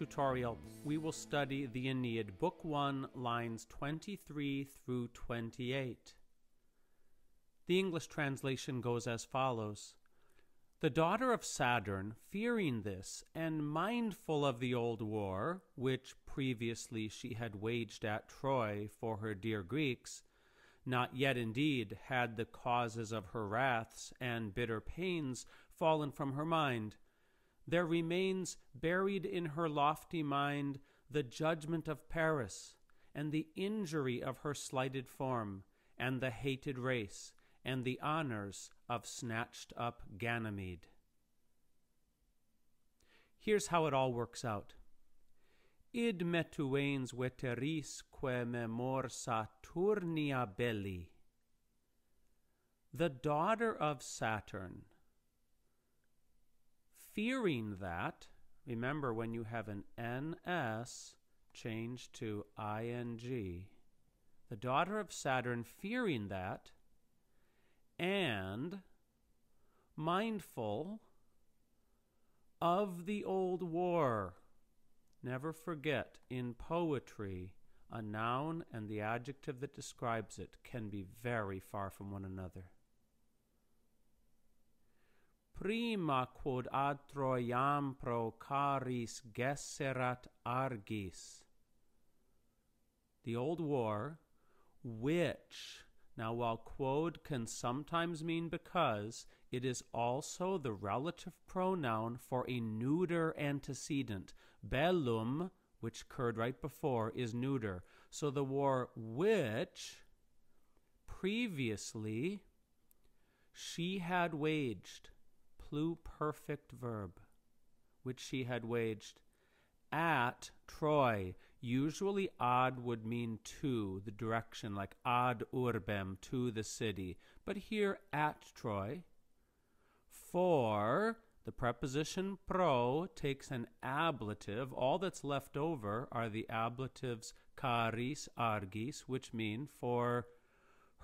tutorial, we will study the Aeneid, Book 1, lines 23 through 28. The English translation goes as follows. The daughter of Saturn, fearing this, and mindful of the old war, which previously she had waged at Troy for her dear Greeks, not yet indeed had the causes of her wraths and bitter pains fallen from her mind. There remains buried in her lofty mind the judgment of Paris, and the injury of her slighted form, and the hated race, and the honors of snatched up Ganymede. Here's how it all works out. Id metuens veterisque memor Saturnia belli. The daughter of Saturn, fearing that, remember when you have an NS changed to ING, the daughter of Saturn fearing that, and mindful of the old war. Never forget, in poetry, a noun and the adjective that describes it can be very far from one another. Prima quod ad Troiam pro caris gesserat argis. The old war, which, now while quod can sometimes mean because, it is also the relative pronoun for a neuter antecedent. Bellum, which occurred right before, is neuter. So the war which previously she had waged, pluperfect verb, which she had waged at Troy. Usually ad would mean to, the direction, like ad urbem, to the city. But here at Troy, for the preposition pro takes an ablative. All that's left over are the ablatives charis, argis, which mean for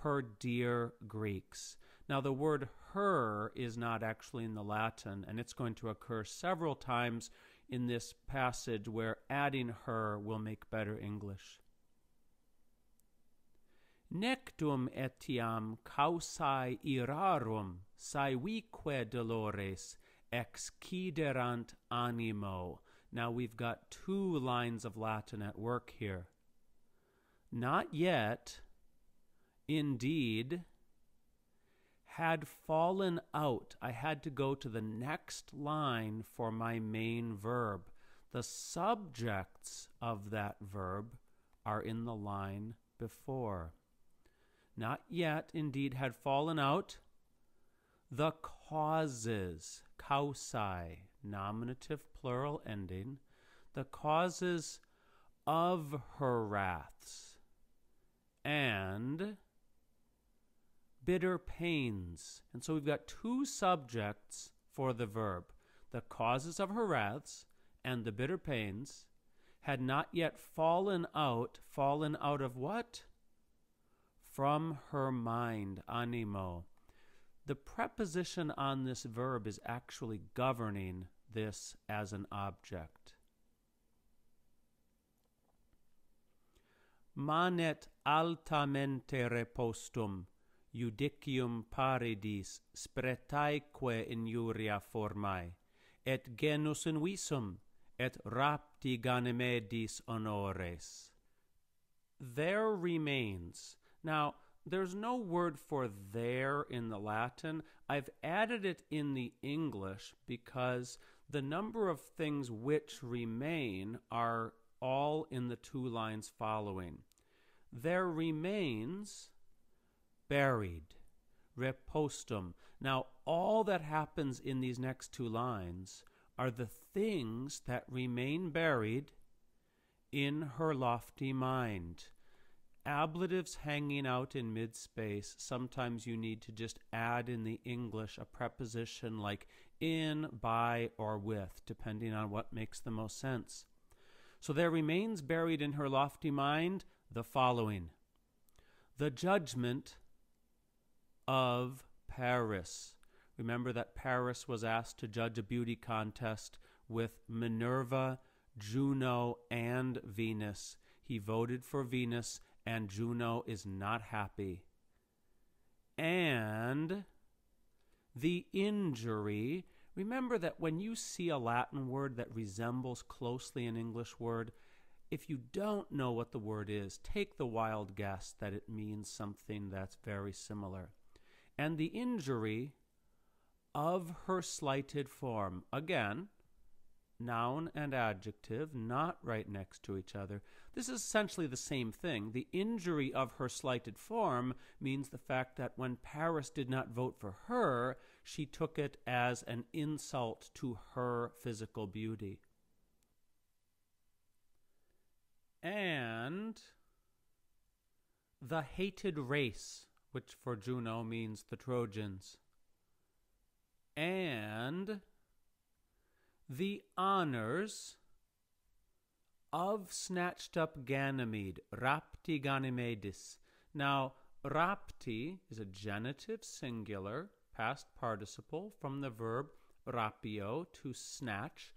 her dear Greeks. Now the word her is not actually in the Latin, and it's going to occur several times in this passage where adding her will make better English. Nectum etiam causae irarum saevique dolores exciderant animo. Now we've got two lines of Latin at work here. Not yet, indeed, had fallen out. I had to go to the next line for my main verb. The subjects of that verb are in the line before. Not yet, indeed, had fallen out. The causes, causae, nominative plural ending, the causes of her wraths and bitter pains. And so we've got two subjects for the verb. The causes of her wraths and the bitter pains had not yet fallen out. Fallen out of what? From her mind, animo. The preposition on this verb is actually governing this as an object. Manet altamente repostum, judicium paridis, spretaeque injuria formae, et genus invisum, et rapti Ganymedis honores. There remains. Now, there's no word for there in the Latin. I've added it in the English because the number of things which remain are all in the two lines following. There remains buried, repostum. Now, all that happens in these next two lines are the things that remain buried in her lofty mind. Ablatives hanging out in mid-space, sometimes you need to just add in the English a preposition like in, by, or with, depending on what makes the most sense. So there remains buried in her lofty mind the following: the judgment of Paris. Remember that Paris was asked to judge a beauty contest with Minerva, Juno and Venus. He voted for Venus, and Juno is not happy. And the injury. Remember that when you see a Latin word that resembles closely an English word, if you don't know what the word is, take the wild guess that it means something that's very similar. And the injury of her slighted form. Again, noun and adjective, not right next to each other. This is essentially the same thing. The injury of her slighted form means the fact that when Paris did not vote for her, she took it as an insult to her physical beauty. And the hated race, which for Juno means the Trojans. And the honors of snatched up Ganymede, rapti Ganymedis. Now, rapti is a genitive singular, past participle, from the verb rapio, to snatch.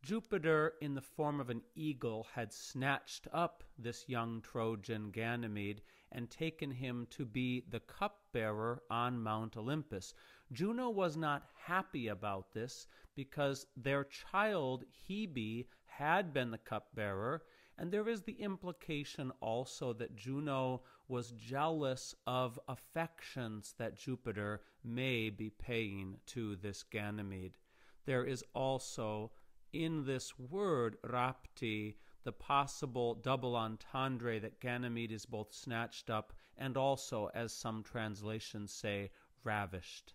Jupiter, in the form of an eagle, had snatched up this young Trojan Ganymede and taken him to be the cupbearer on Mount Olympus. Juno was not happy about this because their child Hebe had been the cupbearer, and there is the implication also that Juno was jealous of affections that Jupiter may be paying to this Ganymede. There is also in this word, rapti, the possible double entendre that Ganymede is both snatched up and also, as some translations say, ravished.